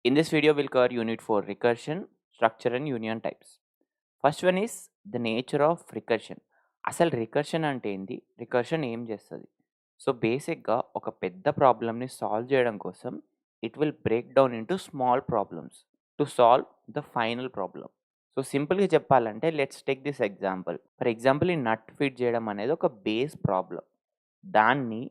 In this video, we'll cover Unit 4 Recursion, Structure and Union Types. First one is the nature of recursion. అసలు recursion అంటే ఏంది? Recursion ఏం చేస్తుంది? So బేసిక్గా ఒక పెద్ద ప్రాబ్లమ్ని సాల్వ్ చేయడం కోసం it will break down into small problems to solve the final problem. So సింపుల్గా చెప్పాలంటే let's take this example. For example ఈ నట్ ఫిట్ చేయడం అనేది ఒక బేస్ ప్రాబ్లం. దాన్ని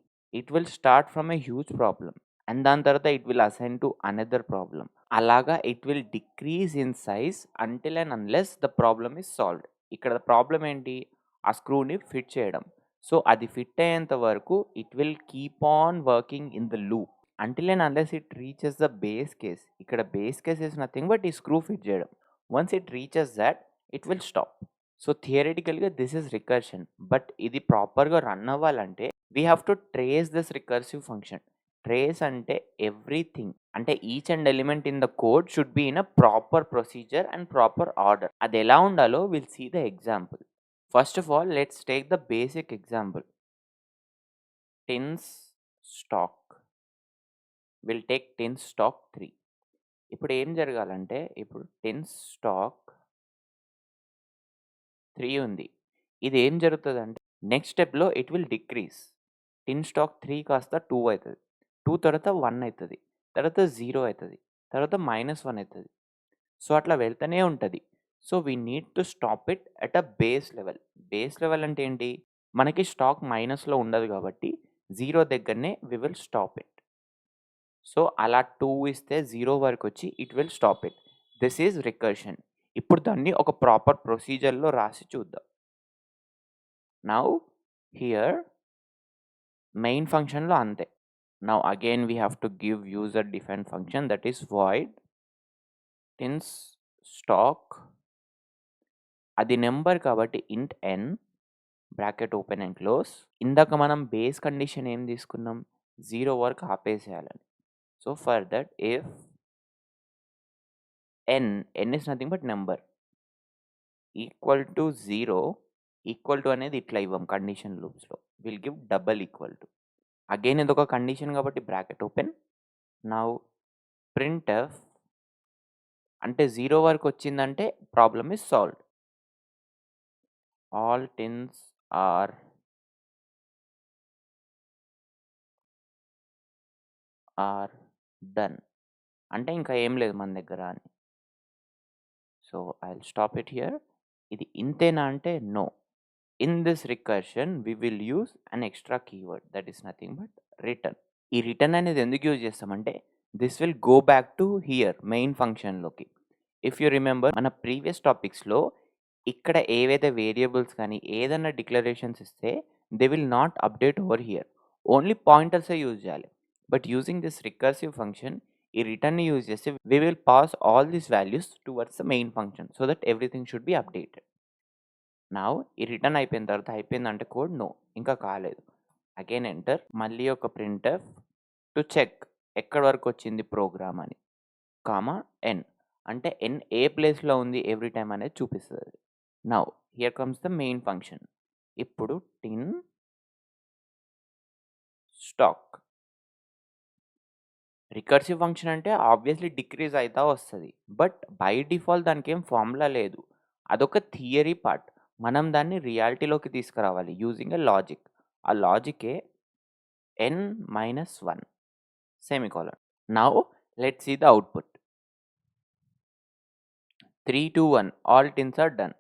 it will start from a huge problem and దాని తర్వాత it will assign to another problem. అలాగా it will decrease in size until and unless the problem is solved. ఇక్కడ problem ఏంటి? ఆ స్క్రూని ఫిట్ చేయడం. సో అది ఫిట్ అయ్యేంత వరకు it will keep on working in the loop until and unless it reaches the base case. ఇక్కడ base case is nothing but ఈ స్క్రూ ఫిట్ చేయడం. Once it reaches that it will stop. So థియరిటికల్గా this is recursion. But ఇది ప్రాపర్గా run అవ్వాలంటే we have to trace this recursive function. Trace అంటే everything, అంటే each and element in the code should be in a proper procedure and proper order. అది ఎలా ఉండాలో will see the example. First of all let's take the basic example. Tins stock. Will take tins stock 3. ఇప్పుడు ఏం జరగాలంటే ఇప్పుడు tins stock 3 ఉంది. ఇది ఏం జరుగుతుందంటే నెక్స్ట్ స్టెప్లో it will decrease. Tin stock 3 కాస్త 2 అవుతుంది. 2 తర్వాత 1 అవుతుంది, తర్వాత 0 అవుతుంది, తర్వాత -1 అవుతుంది. సో అట్లా వెళ్తూనే ఉంటుంది. So we need to stop it at a base level. Base level అంటే ఏంటి? మనకి స్టాక్ మైనస్లో ఉండదు కాబట్టి 0 దగ్గరనే we will stop it. So అలా 2 ఇస్తే 0 వరకు వచ్చి it will stop it. This is recursion. ఇప్పుడు దాన్ని ఒక ప్రాపర్ ప్రొసీజర్లో రాసి చూద్దాం. నౌ హియర్ మెయిన్ ఫంక్షన్లో అంతే. Now again we have to give user defined function, that is void tins stock. అది నెంబర్ కాబట్టి int n bracket open and close. ఇందాక మనం బేస్ కండిషన్ ఏం తీసుకున్నాం? 0 వరకు ఆపేసేయాలని. So for that if n is nothing but number equal to 0, equal to అనేది ఇట్లా ఇవ్వం కండిషన్ లూప్స్లో, will give double equal to. Again ఇది ఒక కండిషన్ కాబట్టి బ్రాకెట్ ఓపెన్. నౌ printf అంటే 0 వరకు వచ్చిందంటే problem is solved. All tins are done అంటే ఇంకా ఏం లేదు మన దగ్గర అని. So I will stop it here. ఇది ఇంతేనా అంటే no. In this recursion we will use an extra keyword, that is nothing but return. ఈ రిటర్న్ అనేది ఎందుకు యూజ్ చేస్తామంటే this will go back to here main ఫంక్షన్లోకి. ఇఫ్ యూ రిమెంబర్ మన previous టాపిక్స్లో ఇక్కడ ఏవైతే వేరియబుల్స్ కానీ ఏదైనా డిక్లరేషన్స్ ఇస్తే they will not update over here, only పాయింటర్సే యూజ్ చేయాలి. But using this recursive function ఈ రిటర్న్ని యూజ్ చేస్తే we will pass all these values towards the main function so that everything should be updated. Now ఈ return అయిపోయిన తర్వాత అయిపోయిందంటే code no, ఇంకా కాలేదు. అగైన్ ఎంటర్, మళ్ళీ ఒక printf టు చెక్ ఎక్కడి వరకు వచ్చింది ప్రోగ్రామ్ అని, కామా n అంటే n ఏ ప్లేస్లో ఉంది ఎవ్రీ టైమ్ అనేది చూపిస్తుంది. Now here comes the main function. ఇప్పుడు టిన్ స్టాక్. రికర్సివ్ ఫంక్షన్ అంటే ఆబ్వియస్లీ డిక్రీజ్ అవుతా వస్తుంది. బట్ బై డిఫాల్ట్ దానికి ఏం ఫార్ములా లేదు, అదొక థియరీ పార్ట్. మనం దాన్ని రియాలిటీలోకి తీసుకురావాలి యూజింగ్ ఎ లాజిక్. ఆ లాజికే n-1 semicolon. Now let's see the output. 3 2 1 all tins are done.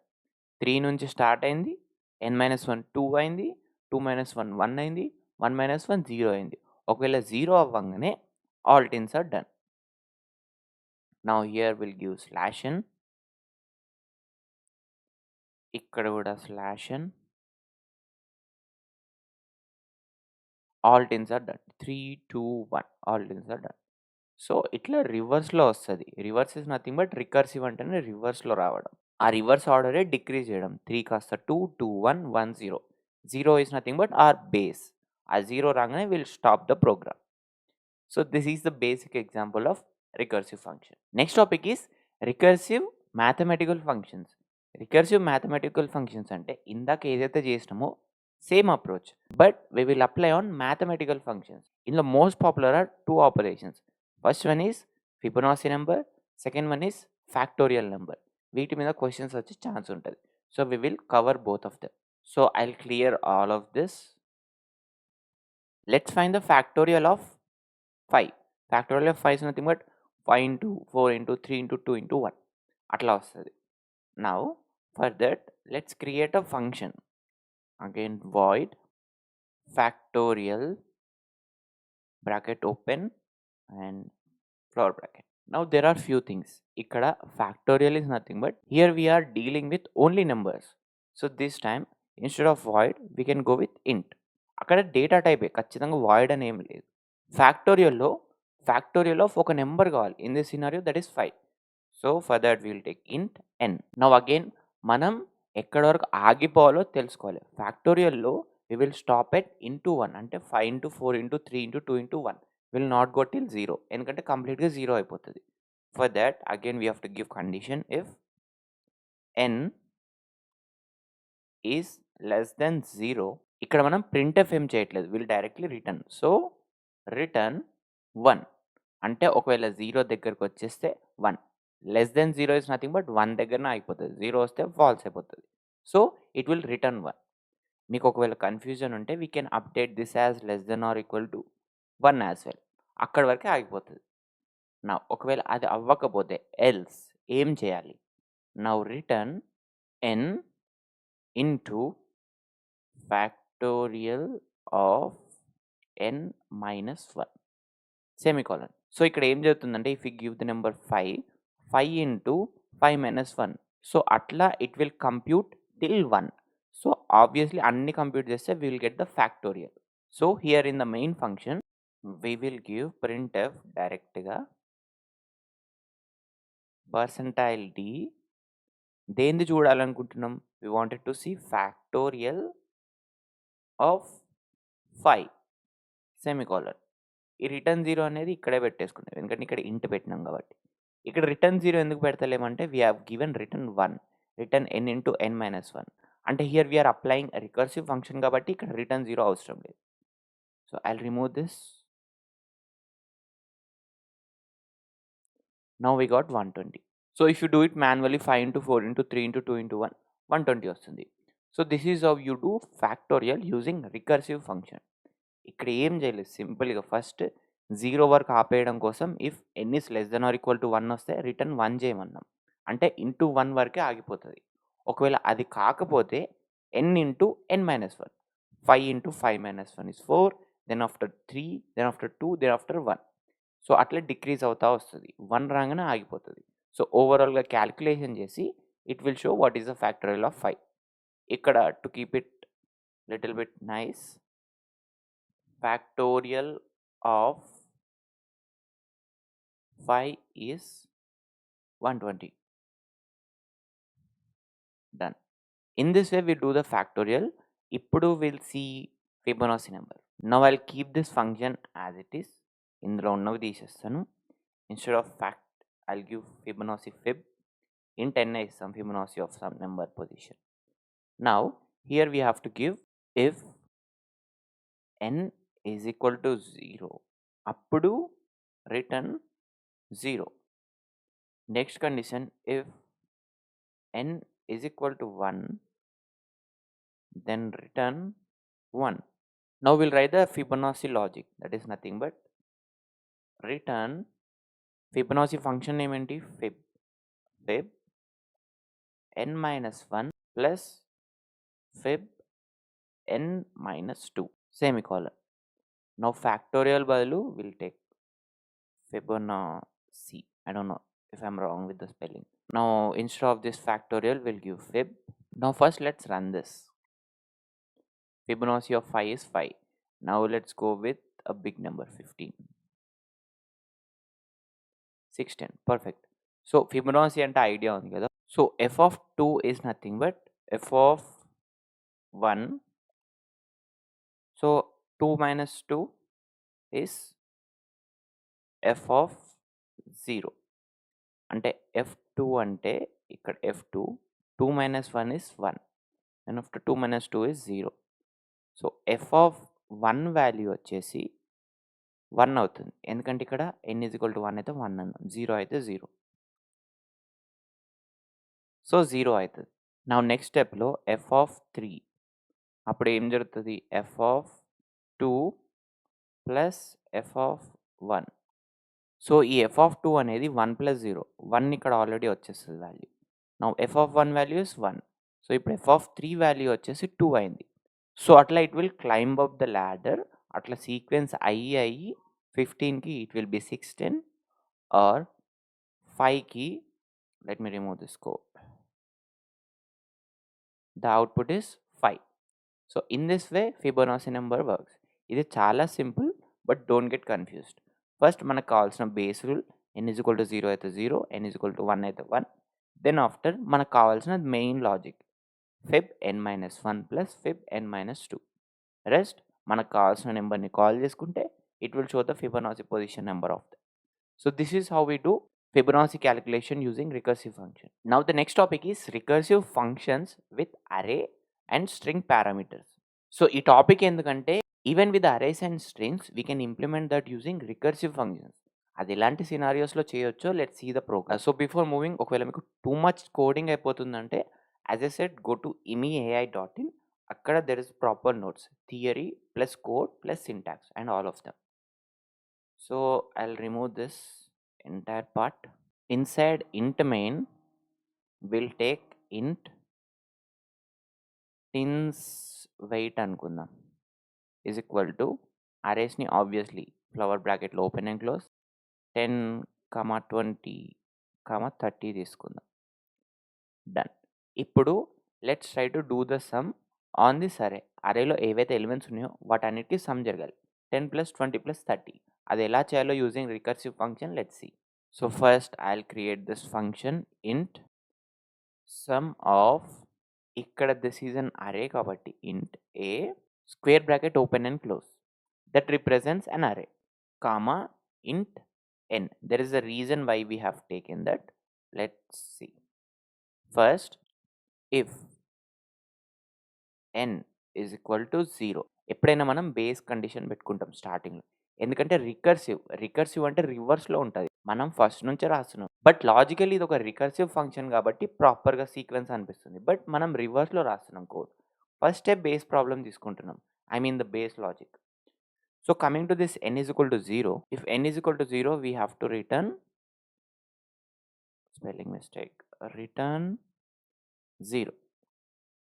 3 నుంచి స్టార్ట్ అయింది, n-1 2 అయింది, 2 - 1 1 అయింది, 1 - 1 0 అయింది. ఒకవేళ 0 అవ్వగానే all tins are done. Now here we'll give /n. ఇక్కడ కూడా /n. all tins are done. 3 2 1 all tins are done. So ఇట్లా రివర్స్లో వస్తుంది. Reverse is nothing but recursive అంటేనే రివర్స్లో రావడం. ఆ రివర్స్ ఆర్డరే డిక్రీజ్ చేయడం. 3 కాస్త 2 2 1 1 0. 0 is nothing but our base. ఆ 0 రాగానే will stop the program. So this is the basic example of recursive function. Next topic is recursive mathematical functions. Recursive mathematical functions అంటే ఇందాక ఏదైతే చేసినామో same approach, but we will apply on mathematical functions. ఇందులో most popular are 2 operations. First one is Fibonacci number, second one is factorial number. వీటి మీద questions వచ్చే chance ఉంటది. So, we will cover both of them. So, I'll clear all of this. Let's find the factorial of 5. Factorial of 5 is nothing but 5 into 4 into 3 into 2 into 1. అట్లా వస్తది. Now, for that, let's create a function. Again, void factorial bracket open and flower bracket. Now, there are few things. Ikkada factorial is nothing but here we are dealing with only numbers. So, this time, instead of void, we can go with int. అక్కడ data టైపే, ఖచ్చితంగా void అని ఏమి లేదు. Factorial of ఒక number కావాలి. In this scenario that is 5. So, for that will take int n. Now again మనం ఎక్కడి వరకు ఆగిపోవాలో తెలుసుకోవాలి. ఫ్యాక్టోరియల్‌లో we will stop at into 1, అంటే 5 into 4 into 3 into 2 into 1 will not go till 0, ఎందుకంటే కంప్లీట్‌గా 0 అయిపోతది. For that again we have to give condition if n is less than 0. ఇక్కడ మనం ప్రింట్ఎఫ్ ఏం చేయట్లేదు, will directly return. So, return 1, అంటే ఒకవేళ 0 దగ్గరికి వచ్చేస్తే 1. Less than 0 is nothing but 1 దగ్గరనే ఆగిపోతది. 0 వస్తే ఫాల్స్ అయిపోతది. So, it will return 1. మీకు ఒకవేళ కన్‌ఫ్యూజన్ ఉంటే we can update this as less than or equal to 1 as well. అక్కడి వరకే ఆగిపోతది. నౌ ఒకవేళ అది అవ్వకపోతే ఎల్స్ ఏం చేయాలి? Now return n into factorial of n minus 1 semicolon. So, ఇక్కడ ఏం జరుగుతుందంటే if you give the number 5 into 5 minus 1. So, అట్లా it will compute till 1. So, obviously అన్ని కంప్యూట్ చేస్తే we will get the factorial. So, here in the main function we will give printf డైరెక్ట్‌గా percentile D. దేనిది చూడాలనుకుంటున్నాం? We wanted to see factorial of 5 semicolon. ఈ return 0 అనేది ఇక్కడే పెట్టేసుకున్నాం, ఎందుకంటే ఇక్కడ ఇంట్ పెట్టినాం కాబట్టి. ఇక్కడ రిటర్న్ 0 ఎందుకు పెడతలేమంటే we have given return 1, return n into n minus 1. అంటే here we are applying recursive function కాబట్టి ఇక్కడ రిటర్న్ 0 అవసరం లేదు. So, I'll remove this. Now we got 120. So, if you do it manually 5 into 4 into 3 into 2 into 1 120 వస్తుంది. So, this is how you do factorial using recursive function. ఇక్కడ ఏం చేయలేదు, సింపుల్‌గా first 0 వరకు ఆపేయడం కోసం if n is less than or equal to 1 వస్తే return 1 చేయమన్నాం. అంటే ఇంటూ 1 వరకే ఆగిపోతది. ఒకవేళ అది కాకపోతే n into n minus 1. 5 into 5 minus 1 is 4, then after 3, then after 2, then after 1. So, అట్లా డిక్రీజ్ అవుతా వస్తది. 1 రాంగానే ఆగిపోతది. సో, ఓవరాల్‌గా క్యాలిక్యులేషన్ చేసి it will show what is the factorial of 5. ఇక్కడ to keep it little bit nice, factorial of 5 is 120. Done. In this way, we do the factorial. Ippudu we'll see Fibonacci number. Now I'll keep this function as it is. ఇందులో ఉన్నవి తీసేస్తాను. Instead of fact, I'll give Fibonacci fib. Int n is some Fibonacci of some number position. Now here we have to give if n is equal to 0, అప్పుడు return 0. Next condition, if n is equal to 1, then return 1. Now we'll write the Fibonacci logic. That is nothing but return Fibonacci function name enti fib n minus 1 plus fib n minus 2 semicolon. Now factorial badalu will take Fibonacci. I don't know if I'm wrong with the spelling. Now instead of this factorial we'll give fib. Now first let's run this. Fibonacci of 5 is 5. Now let's go with a big number 15. 16. Perfect. So Fibonacci ante idea undi kada. So f of 2 is nothing but f of 1. So 2 minus 2 is f of 0. అంటే f2 అంటే ఇక్కడ f2, 2 minus 1 is 1. Then after 2 minus 2 is 0. So f of 1 value వచ్చేసి 1 అవుతుంది. ఎందుకంటే ఇక్కడ n = 1 అయితే 1 అన్నాం. 0 అయితే 0. సో, 0 అయితది. నౌ నెక్స్ట్ స్టెప్‌లో f(3) అప్పుడు ఏం జరుగుతది? f(2) plus f(1). సో, ఈ f(2) అనేది 1 + 0. 1 ఇక్కడ ఆల్రెడీ వచ్చేస్తది value. Now f(1) value is 1. So, ఇప్పుడు f(3) వాల్యూ వచ్చేసి 2 అయింది. సో, అట్లా it will climb up the ladder. అట్లా సీక్వెన్స్ అయ్యి 15కి ఇట్ విల్ బి 610 ఆర్ 5కి let me remove this code. The output is 5. So, in this way Fibonacci number works. ఇది చాలా simple, but don't get confused. First మనకు కావాల్సిన base rule n = 0 అయితే 0, n = 1 అయితే 1. Then after మనకు కావాల్సిన main logic fib n-1 plus fib n-2. Rest మనకు కావాల్సిన నెంబర్‌ని కాల్ చేసుకుంటే it will show the Fibonacci position number of that. So, this is how we do Fibonacci calculation using recursive function. Now the next topic is recursive functions with array and string parameters. So, ఈ topic ఎందుకంటే even with arrays and strings we can implement that using recursive functions. అది ఎలాంటి సినారియోస్‌లో చేయొచ్చో let's see the program. So, before moving ఒకవేళ మీకు too much coding అయిపోతుందంటే as I said go to imiai.in. అక్కడ there is proper notes, theory plus code plus syntax and all of them. So, I'll remove this entire part. Inside int main, we'll take int tins weight అనుకుందాం is equal to arraysని obviously flower bracketలో open and close 10, 20, 30 తీసుకుందాం. Done. ఇప్పుడు let's try to do the sum on this అరే. అరేలో ఏవైతే elements ఉన్నాయో వాటన్నిటికి some జరగాలి. 10 + 20 + 30. అది ఎలా చేయాలో using recursive function let's see. So, first I'll create this function int sum of, ఇక్కడ దిస్ ఈజ్ అన్ అరే కాబట్టి int a square bracket open and close that represents an array, comma int n. There is a reason why we have taken that. Let's see. First, if n is equal to 0, ఎప్పుడైనా మనం base condition పెట్టుకుంటాం స్టార్టింగ్‌లో. ఎందుకంటే recursive అంటే రివర్స్‌లో ఉంటది. మనం first నుంచే రాస్తున్నాం. బట్ లాజికల్లీ ఇది ఒక రికర్సివ్ ఫంక్షన్ కాబట్టి ప్రాపర్‌గా సీక్వెన్స్ అనిపిస్తుంది. బట్ మనం రివర్స్‌లో రాస్తున్నాం code. First step base problem తీసుకుంటున్నాం. I mean the base logic. So, coming to this n is equal to 0, if n is equal to 0, we have to return, spelling mistake, return 0.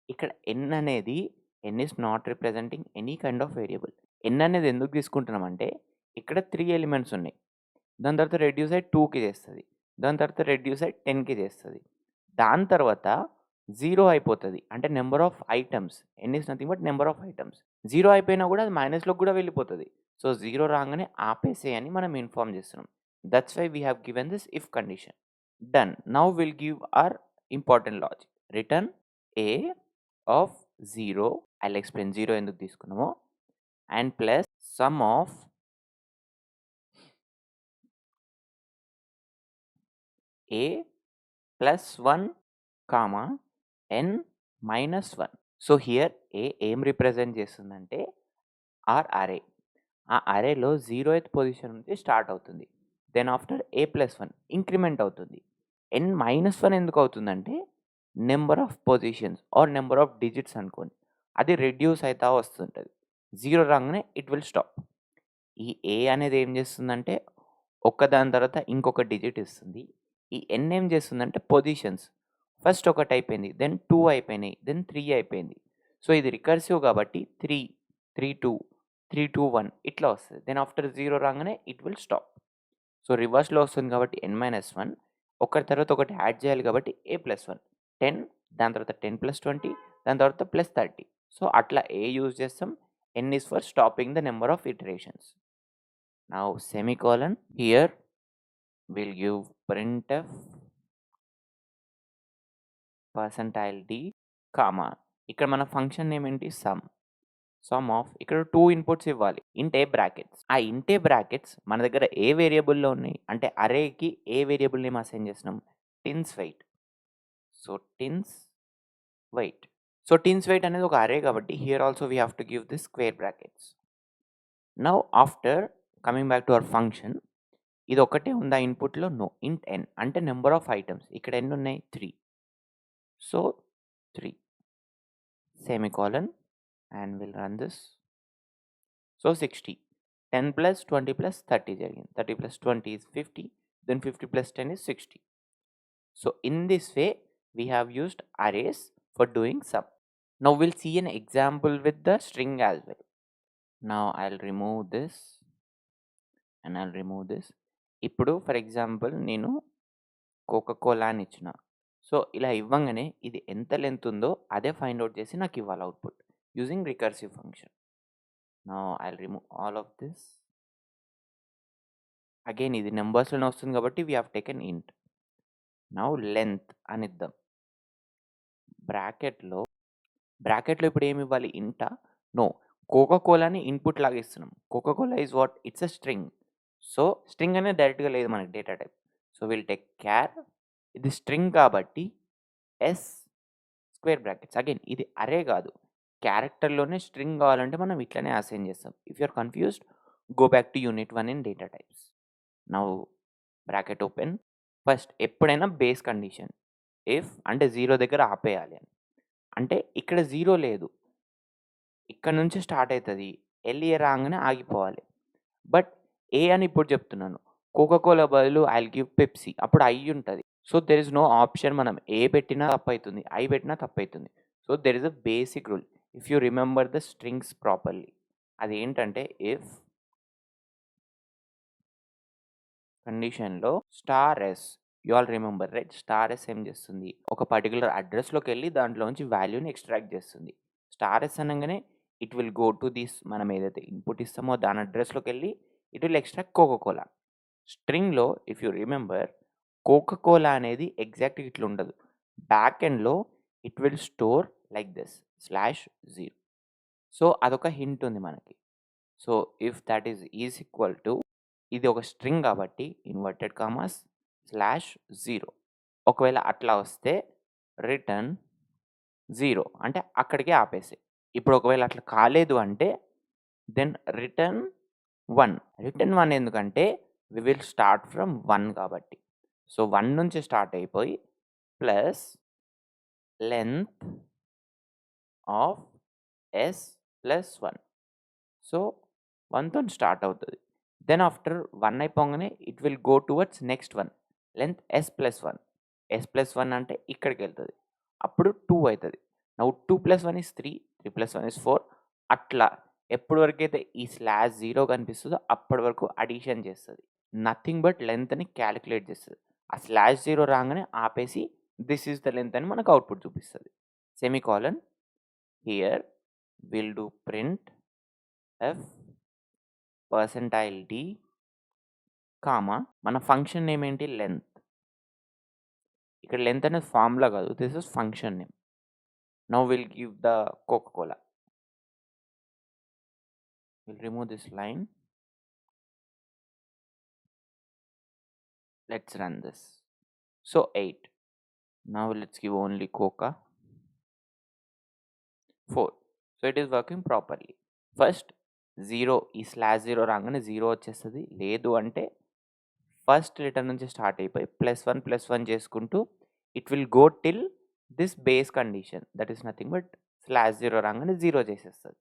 ఇక్కడ n అనేది n is not representing any kind of variable. n అనేది ఎందుకు తీసుకుంటున్నామంటే ఇక్కడ 3 elements ఉన్నాయి. దాని తర్వాత reduce అయ్యి 2కి చేస్తది. దాని తర్వాత రెడ్యూస్ అయ్యి 10కి చేస్తది. దాని తర్వాత 0 అయిపోతది. అంటే number of items. n is nothing but number of items. 0 అయిపోయినా కూడా అది మైనస్‌లోకి కూడా వెళ్ళిపోతది. సో, 0 రాంగానే ఆపేసేయని మనం ఇన్ఫార్మ్ చేస్తున్నాం. That's why we have given this if condition. Done. Now will give our important logic. Return a of 0. I'll explain 0 ఎందుకు తీసుకున్నామో. And plus sum of a plus 1, comma n minus 1. So, here a ఏం represent చేస్తుందంటే or array. ఆ అరేలో 0th position నుంచి start అవుతుంది. Then after a+1 increment అవుతుంది. n-1 ఎందుకు అవుతుందంటే number of positions or number of digits అనుకోండి. అది రెడ్యూస్ అయితా వస్తుంటది. 0 రాంగానే ఇట్ విల్ స్టాప్. ఈ a అనేది ఏం చేస్తుందంటే ఒక్కదాని తర్వాత ఇంకొక డిజిట్ ఇస్తుంది. ఈ n ఏం చేస్తుందంటే పొజిషన్స్. ఫస్ట్ ఒకటి అయిపోయింది. దెన్ 2 అయిపోయినాయి. దెన్ 3 అయిపోయింది. సో, ఇది రికర్సివ్ కాబట్టి 3, 3, 2, 3, 2, 1 ఇట్లా వస్తది. దెన్ ఆఫ్టర్ 0 రాంగానే ఇట్ విల్ స్టాప్. సో, రివర్స్‌లో వస్తుంది కాబట్టి n-1 ఒకటి తర్వాత ఒకటి యాడ్ చేయాలి కాబట్టి a+1 10, దాని తర్వాత 10 + 20, దాని తర్వాత +30. సో, అట్లా a యూజ్ చేస్తాం. n is for stopping the number of iterations. Now semicolon here will give printf %d, comma ఇక్కడ మన ఫంక్షన్ నేమ్ ఏంటి సమ్. సమ్ ఆఫ్ ఇక్కడ 2 ఇన్పుట్స్ ఇవ్వాలి. int a brackets. ఆ int a బ్రాకెట్స్ మన దగ్గర ఏ వేరియబుల్‌లో ఉన్నాయి అంటే అరేకి ఏ వేరియబుల్ నేమ్ అసైన్ చేసినాం tins weight. So, tins weight. So, tins weight అనేది ఒక అరే కాబట్టి here also we have to give this square brackets. Now after coming back to our function. ఇది ఒకటే ఉందా ఇన్పుట్‌లో? నో. ఇంట్ n అంటే నంబర్ ఆఫ్ ఐటెమ్స్. ఇక్కడ ఎన్ని ఉన్నాయి? 3. So 3 semicolon and will run this. So 60. 10 plus 20 plus 30 జరిగింది. 30 plus 20 is 50. Then 50 plus 10 is 60. So in this way, we have used arrays for doing sum. Now we'll see an example with the string as well. Now I'll remove this and I'll remove this. ఇప్పుడు for example నేను Coca-Cola అని ఇచ్చిన. So ఇలా ఇవ్వంగానే ఇది ఎంత length ఉందో అదే find out చేసి నాకు ఇవ్వాలి output using recursive function. Now I'll remove all of this. Again ఇది నంబర్స్‌లోనే వస్తుంది కాబట్టి we have taken int. Now length అనిద్దాం. బ్రాకెట్‌లో ఇప్పుడు ఏమి ఇవ్వాలి? ఇంటా? నో. కోకా-కోలాని ఇన్పుట్ లాగా ఇస్తున్నాం. Coca-Cola is what? It's a string. So string అనేది డైరెక్ట్‌గా లేదు మనకి data type. So will take care ఇది స్ట్రింగ్ కాబట్టి ఎస్ స్క్వేర్ బ్రాకెట్స్. అగైన్ ఇది అరే కాదు. క్యారెక్టర్‌లోనే స్ట్రింగ్ కావాలంటే మనం ఇట్లనే అసైన్ చేస్తాం. If you are confused go back to unit 1 in data types. Now bracket open. First ఎప్పుడైనా బేస్ కండిషన్. ఇఫ్ అంటే 0 దగ్గర ఆపేయాలి అని. అంటే ఇక్కడ 0 లేదు. ఇక్కడ నుంచి స్టార్ట్ అవుతది. ఎల్ఏ రాంగానే ఆగిపోవాలి. బట్ ఏ అని ఇప్పుడు చెప్తున్నాను. కోకా-కోలా బదులు ఐ విల్ గివ్ పెప్సీ. అప్పుడు ఐ ఉంటది. So there is no option. మనం ఏ పెట్టినా తప్పైతుంది. ఐ పెట్టినా తప్పైతుంది. So there is a basic rule. If you remember the strings properly. అదేంటంటే ఇఫ్ కండిషన్‌లో star S you all remember right? Star S ఏం చేస్తుంది? ఒక పర్టిక్యులర్ అడ్రస్‌లోకెళ్ళి దాంట్లోంచి వాల్యూని ఎక్స్ట్రాక్ట్ చేస్తుంది. స్టార్ ఎస్ అనంగానే it will go to this మనం ఏదైతే ఇన్పుట్ ఇస్తామో దాని అడ్రస్‌లోకెళ్ళి ఇట్ విల్ ఎక్స్ట్రాక్ట్ కోకా-కోలా. స్ట్రింగ్‌లో ఇఫ్ యూ రిమెంబర్ కోకా-కోలా అనేది ఎగ్జాక్ట్‌గా ఇట్లా ఉండదు. బ్యాక్ ఎండ్‌లో it will store like this /0. So అదొక హింట్ ఉంది మనకి. So if that is equal to ఇది ఒక స్ట్రింగ్ కాబట్టి ఇన్వర్టెడ్ కామాస్ /0. ఒకవేళ అట్లా వస్తే రిటర్న్ 0 అంటే అక్కడికే ఆపేసేయి. ఇప్పుడు ఒకవేళ అట్లా కాలేదు అంటే దెన్ రిటర్న్ 1. రిటర్న్ 1 ఎందుకంటే వి విల్ స్టార్ట్ ఫ్రమ్ 1 కాబట్టి. సో 1 నుంచి స్టార్ట్ అయిపోయి plus length of S plus 1. So 1 తోని స్టార్ట్ అవుతది. దెన్ ఆఫ్టర్ 1 అయిపోగానే it will go towards next 1 length S plus 1. S plus 1 అంటే ఇక్కడికెళ్తది. అప్పుడు 2 అయితది. Now 2 plus 1 is 3. 3 plus 1 is 4. అట్లా ఎప్పటి వరకైతే ఈ /0 కనిపిస్తదో అప్పటి వరకు అడిషన్ చేస్తది. నథింగ్ బట్ లెంత్‌ని కాలిక్యులేట్ చేస్తది. ఆ /0 రాంగానే ఆపేసి దిస్ ఈస్ ద లెంత్ అని మనకు అవుట్‌పుట్ చూపిస్తది. Semicolon. Here will do print F %d comma మన ఫంక్షన్ నేమ్ ఏంటి? లెంత్. ఇక్కడ లెంత్ అనేది ఫార్ములా కాదు. This is function name. Now will give the Coca Cola. We'll remove this line. Let's run this. So 8. Now let's give only Coca. 4. So it is working properly. First 0 ఈ /0 రాగానే 0 వచ్చేస్తది. లేదు అంటే first letter నుంచి start అయిపోయి +1 చేసుకుంటూ it will go till this base condition. That is nothing but /0 రాగానే 0 చేసేస్తది.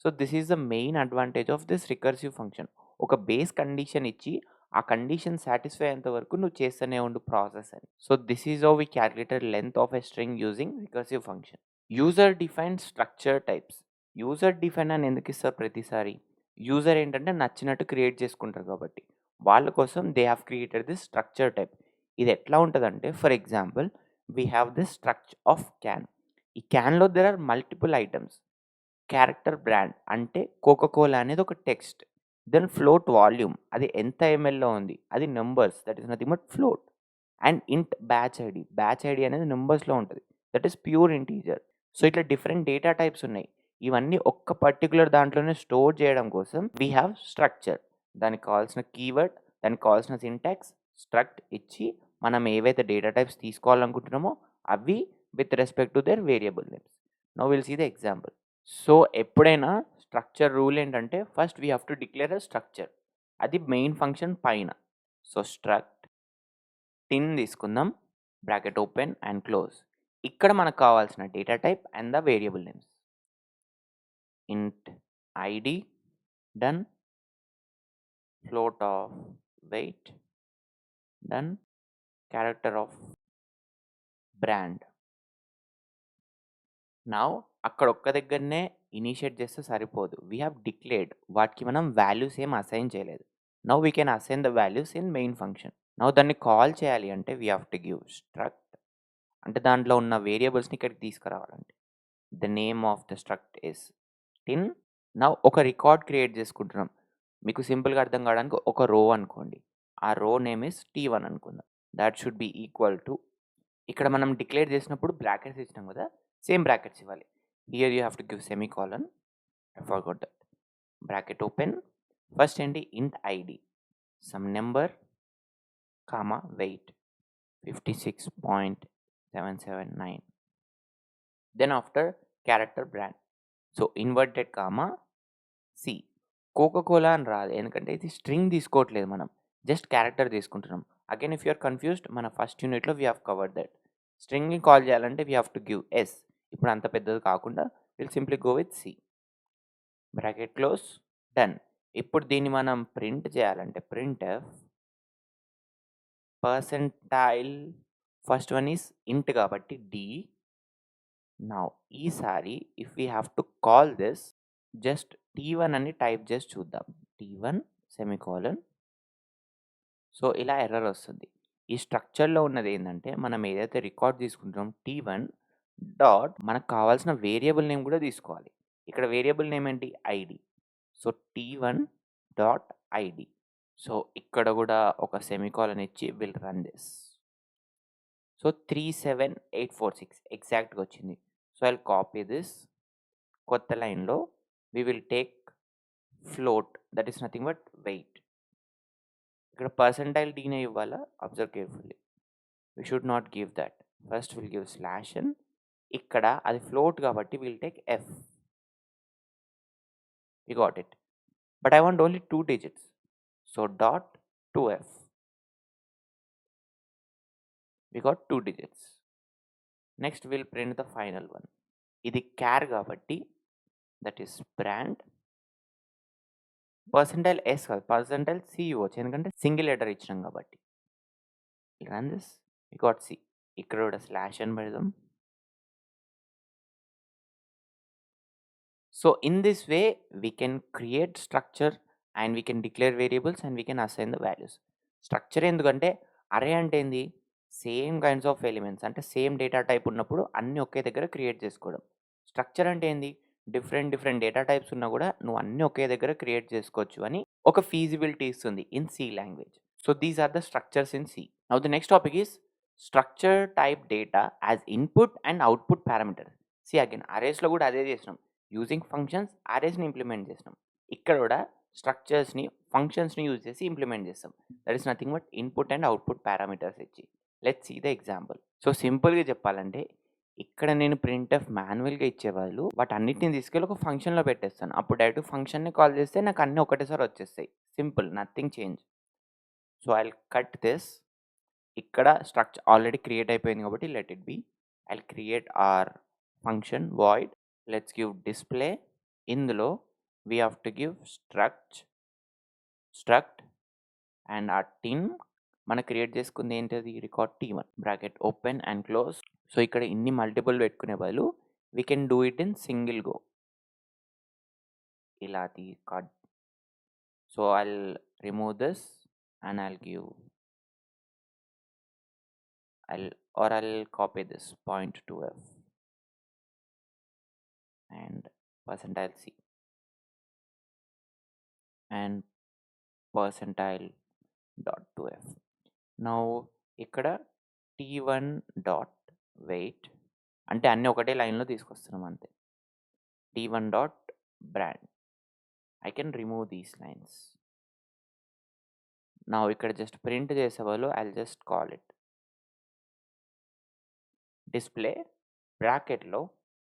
So this is the main advantage of this recursive function. ఒక బేస్ కండిషన్ ఇచ్చి ఆ కండిషన్ సాటిస్ఫై అయ్యేంత వరకు నువ్వు చేస్తూనే ఉండు ప్రాసెస్ అని. So this is how we calculated length of a string using recursive function. User defined structure types. User define అని ఎందుకు ఇస్తారు ప్రతిసారి? యూజర్ ఏంటంటే నచ్చినట్టు క్రియేట్ చేసుకుంటారు కాబట్టి వాళ్ళ కోసం they have created this structure type. ఇది ఎట్లా ఉంటుందంటే for example we have this structure of can. ఈ క్యాన్లో there are multiple items. Character brand అంటే కోకా-కోలా అనేది ఒక టెక్స్ట్. దెన్ ఫ్లోట్ వాల్యూమ్ అది ఎంత ఎంఎల్‌లో ఉంది. అది numbers that is nothing but float. And ఇంట్ బ్యాచ్ ఐడీ. బ్యాచ్ ఐడీ అనేది నంబర్స్‌లో ఉంటది. That is pure integer. So ఇట్లా డిఫరెంట్ డేటా టైప్స్ ఉన్నాయి. ఇవన్నీ ఒక్క పర్టిక్యులర్ దాంట్లోనే స్టోర్ చేయడం కోసం వీ హ్యావ్ స్ట్రక్చర్. దానికి కావాల్సిన కీవర్డ్, దానికి కావాల్సిన సింటాక్స్, స్ట్రక్ట్ ఇచ్చి మనం ఏవైతే డేటా టైప్స్ తీసుకోవాలనుకుంటున్నామో అవి with respect to their variable names. Now will see the example. So ఎప్పుడైనా స్ట్రక్చర్ రూల్ ఏంటంటే first we have to declare a structure. అది మెయిన్ ఫంక్షన్ పైన. సో, స్ట్రక్ట్ tin తీసుకుందాం. Bracket open and close. ఇక్కడ మనకు కావాల్సిన data type and the variable names. Int ID done. Float of weight done. Character of brand. Now అక్కడ ఒక్క దగ్గరనే initiate చేస్తే సరిపోదు. వీ హ్యావ్ డిక్లేర్డ్ వాటికి మనం వాల్యూస్ ఏం అసైన్ చేయలేదు. Now we can assign the values in main function. Now దాన్ని కాల్ చేయాలి అంటే we have to give struct, అంటే దాంట్లో ఉన్న వేరియబుల్స్ని ఇక్కడికి తీసుకురావాలంటే the name of the struct is tin. Now ఒక రికార్డ్ క్రియేట్ చేసుకుంటున్నాం. మీకు సింపుల్గా అర్థం కావడానికి ఒక రో అనుకోండి. ఆ రో నేమ్ ఇస్ T1 అనుకుందాం. That should be equal to, ఇక్కడ మనం డిక్లేర్ చేసినప్పుడు బ్రాకెట్స్ ఇచ్చినాం కదా, సేమ్ బ్రాకెట్స్ ఇవ్వాలి. Here you have to give semicolon. I forgot that. Bracket open. First ఏంటి, int ID some number comma weight 56.779. then after character brand. So inverted comma C. Coca Cola అని రాదు, ఎందుకంటే ఇది స్ట్రింగ్ తీసుకోవట్లేదు, మనం జస్ట్ క్యారెక్టర్ తీసుకుంటున్నాం. అగైన్ ఇఫ్ యూఆర్ కన్ఫ్యూజ్డ్, మన ఫస్ట్ యూనిట్లో we have covered that. స్ట్రింగ్ని call చేయాలంటే we have to give S. ఇప్పుడు అంత పెద్దది కాకుండా will simply go with C. Bracket close, done. ఇప్పుడు దీన్ని మనం ప్రింట్ చేయాలంటే printf percentile, first one is int కాబట్టి డి. నౌ ఈసారి if we have to call this, just T1 అని టైప్ చేసి చూద్దాం. T1 semicolon. సో ఇలా ఎర్రర్ వస్తుంది. ఈ స్ట్రక్చర్లో ఉన్నది ఏంటంటే, మనం ఏదైతే రికార్డ్ తీసుకుంటున్నాం T1 డాట్, మనకు కావాల్సిన వేరియబుల్ నేమ్ కూడా తీసుకోవాలి. ఇక్కడ వేరియబుల్ నేమ్ ఏంటి, ID. So T1 dot ID. So ఇక్కడ కూడా ఒక సెమీకోలన్ ఇచ్చి విల్ రన్ దిస్. సో 37846 ఎగ్జాక్ట్గా వచ్చింది. So I copy this. కొత్త లైన్లో we will take float, that is nothing but weight. ఇక్కడ పర్సెంటైల్ డీనే ఇవ్వాలా, observe carefully. we should not give that. First we'll give slash n. ఇక్కడ అది float కాబట్టి we'll take f. we got it. But I want only 2 digits. So dot 2f. we got 2 digits. Next we'll print the final one. ఇది క్యార్ కాబట్టి that is brand. Percentile S కాదు, percentile C ఇవ్వచ్చు, ఎందుకంటే single letter ఇచ్చినాం కాబట్టి. Run this. We got C. ఇక్కడ కూడా slash అని పెడదాం. So in this way we can create structure and we can declare variables and we can assign the values. Structure ఎందుకంటే, అరే అంటే ఏంది, సేమ్ కైండ్స్ ఆఫ్ ఎలిమెంట్స్, అంటే same data type ఉన్నప్పుడు అన్నీ ఒకే దగ్గర క్రియేట్ చేసుకోవడం. స్ట్రక్చర్ అంటే ఏంది, డిఫరెంట్ డిఫరెంట్ డేటా టైప్స్ ఉన్నా కూడా నువ్వు అన్నీ ఒకే దగ్గర క్రియేట్ చేసుకోవచ్చు అని ఒక ఫీజిబిలిటీ ఇస్తుంది in C language. So these are the structures in C. Now the next topic is structure type data as input and output parameter. See again అరేస్లో కూడా అదే చేసినాం. యూజింగ్ ఫంక్షన్స్ అరేస్ని ఇంప్లిమెంట్ చేసినాం. ఇక్కడ కూడా స్ట్రక్చర్స్ని, ఫంక్షన్స్ని యూజ్ చేసి ఇంప్లిమెంట్ చేస్తాం. That is nothing but input and output parameters ఇచ్చి. Let's see the example. So సింపుల్గా చెప్పాలంటే, ఇక్కడ నేను ప్రింట్ఎఫ్ మాన్యువల్గా ఇచ్చే బదులు వాటన్నిటిని తీసుకెళ్ళి ఒక ఫంక్షన్లో పెట్టేస్తాను. అప్పుడు డైరెక్ట్ ఫంక్షన్ని కాల్ చేస్తే నాకు అన్నీ ఒకటేసారి వచ్చేస్తాయి. Simple, nothing change. So I cut this. ఇక్కడ స్ట్రక్చర్ ఆల్రెడీ క్రియేట్ అయిపోయింది కాబట్టి let it be. I create our function void. Let's give display. ఇందులో we have to give struct and ఆ టిన్ మనం క్రియేట్ చేసుకుంది ఏంటది, record T1. Bracket open and close. So ఇక్కడ ఇన్ని మల్టిపుల్ పెట్టుకునే బదులు we can do it in single go. ఇలా cut. So I'll remove this and I'll copy this point 2f and percentile c and percentile dot 2f. Now ఇక్కడ T1 dot weight, అంటే అన్నీ ఒకటే లైన్లో తీసుకొస్తున్నాం అంతే. T1 dot brand. I can remove these lines. Now ఇక్కడ just print చేసే వాళ్ళు I'll just call it display. బ్రాకెట్లో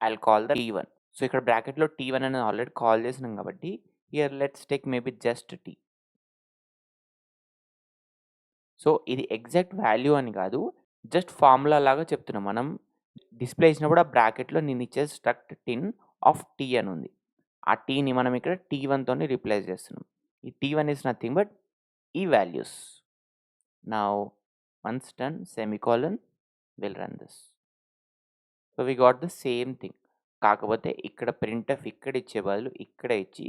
I'll call the T1. So ఇక్కడ బ్రాకెట్లో T1 అనేది ఆల్రెడీ కాల్ చేసినాం కాబట్టి here let's take maybe just T. So ఇది ఎగ్జాక్ట్ వాల్యూ అని కాదు. జస్ట్ ఫార్ములా లాగా చెప్తున్నాం. మనం డిస్‌ప్లే ఇచ్చినప్పుడు ఆ బ్రాకెట్‌లో నేనిచ్చేది స్ట్రక్ట్ టిన్ ఆఫ్ టీ అని ఉంది. ఆ టీని మనం ఇక్కడ టీ1 తోని రిప్లేస్ చేస్తున్నాం. ఈ టీ1 ఈస్ నథింగ్ బట్ ఈ values. Now once done semicolon will run this. So we got the same thing. కాకపోతే ఇక్కడ ప్రింట్ఎఫ్ ఇక్కడ ఇచ్చే బదులు ఇక్కడ ఇచ్చి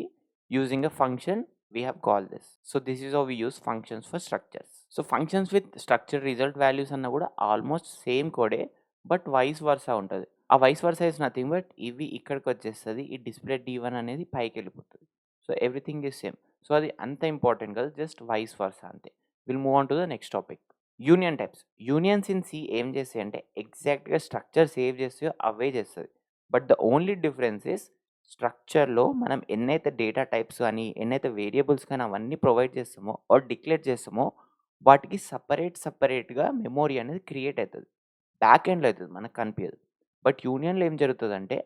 using a function we have called this. So this is how we use functions for structures. So functions with structured result values అన్న కూడా almost same కోడే బట్ వైస్ వర్సా ఉంటది. ఆ vice versa is nothing but ఇవి ఇక్కడికొచ్చేస్తది. ఈ display డి1 అనేది పైకెళ్ళిపోతది. So everything is same. So అది అంత ఇంపార్టెంట్ కాదు. జస్ట్ వైస్ వర్సా అంతే. Will move on to the next topic. Union types. Unions in C ఏం చేస్తాయంటే ఎగ్జాక్ట్‌గా స్ట్రక్చర్ సేవ్ చేస్తాయో అవే చేస్తది. But the only difference is స్ట్రక్చర్‌లో మనం ఎన్నైతే డేటా టైప్స్ గాని, ఎన్నైతే వేరియబుల్స్ గాని అవన్నీ ప్రొవైడ్ చేస్తామో ఆర్ డిక్లేర్ చేస్తామో వాటికి సెపరేట్‌గా మెమరీ అనేది క్రియేట్ అయితది. బ్యాక్ ఎండ్‌లో అయితది మనకు కనిపియదు. బట్ యూనియన్‌లో ఏం జరుగుతదంటే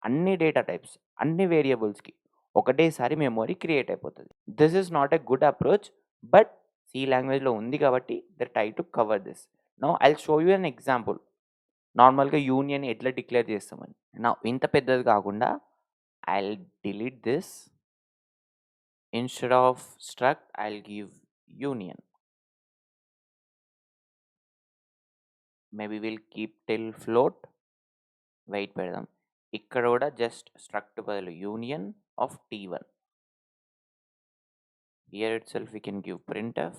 అన్ని డేటా టైప్స్, అన్ని వేరియబుల్స్‌కి ఒకటేసారి మెమరీ క్రియేట్ అయిపోతది. This is not a good approach but C లాంగ్వేజ్‌లో ఉంది కాబట్టి they try to cover this. Now I will show you an example. నార్మల్‌గా యూనియన్ ఎట్లా డిక్లేర్ చేస్తామని. నౌ ఇంత పెద్దది కాకుండా I'll delete this. Instead of struct, I'll give union. Maybe we'll keep till float. Wait పెడదాం. ఇక్కడ కూడా జస్ట్ struct బదులు union of t1. Here itself we can give printf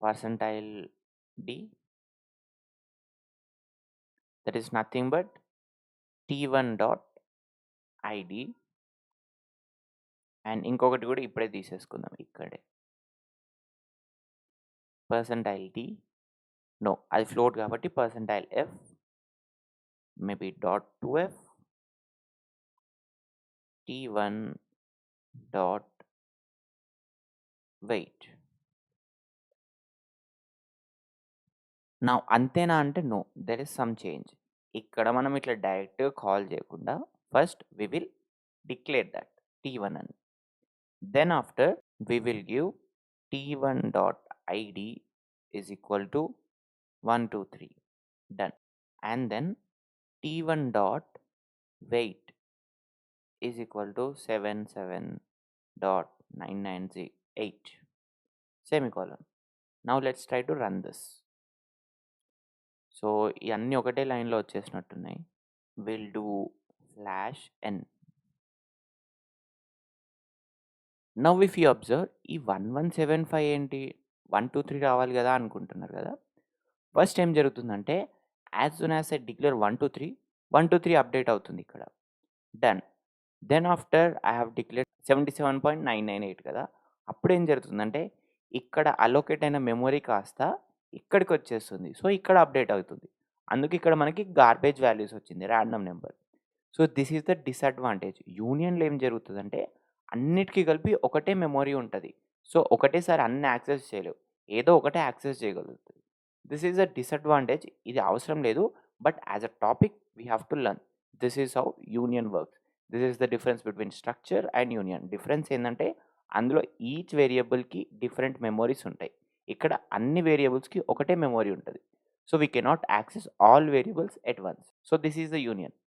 percentile d. That is nothing but t1 dot id. And ఇంకొకటి కూడా ఇప్పుడే తీసేసుకుందాం ఇక్కడే. percentile d. No, అది float కాబట్టి percentile f. Maybe dot 2f. t1 dot wait. Now అంతేనా అంటే no. There is some change. ఇక్కడ మనం ఇట్లా డైరెక్ట్‌గా కాల్ చేయకుండా first we will declare that t one అని. Then after we will give t one dot ID is equal to 1, 2, 3 done. And then t one dot weight is equal to 77.9908 semicolon. Now let's try to run this. So ఇయన్నీ ఒకటే లైన్‌లో వచ్చేసినట్టున్నాయి. Will do /n. Now if you observe ఈ 1175 ఏంటి? 1, 2, 3 రావాలి గదా అనుకుంటున్నారు గదా! ఫస్ట్ ఏం జరుగుతుందంటే as soon as I declare 1, 2, 3 1, 2, 3 update అవుతుంది ఇక్కడ. Done. Then after I have declared 77.998 కదా! అప్పుడేం జరుగుతుందంటే ఇక్కడ అలోకేట్ అయిన మెమరీ కాస్త ఇక్కడికొచ్చేస్తుంది. సో ఇక్కడ అప్డేట్ అవుతుంది. అందుకే ఇక్కడ మనకి గార్బేజ్ వాల్యూస్ వచ్చింది. Random number. So this is the disadvantage. యూనియన్‌లో ఏం జరుగుతదంటే అన్నిటికి కలిపి ఒకటే మెమరీ ఉంటది. సో ఒకటేసారి అన్ని యాక్సెస్ చేయలేవు. ఏదో ఒకటే యాక్సెస్ చేయగలుగుతది. This is the disadvantage. ఇది అవసరం లేదు. But as a topic we have to learn. This is how union works. This is the difference between structure and union. Difference ఏందంటే అందులో ఈచ్ వేరియబుల్‌కి డిఫరెంట్ మెమోరీస్ ఉంటాయి. ఇక్కడ అన్ని వేరియబుల్స్‌కి ఒకటే మెమరీ ఉంటది. So we cannot access all variables at once. So this is the union.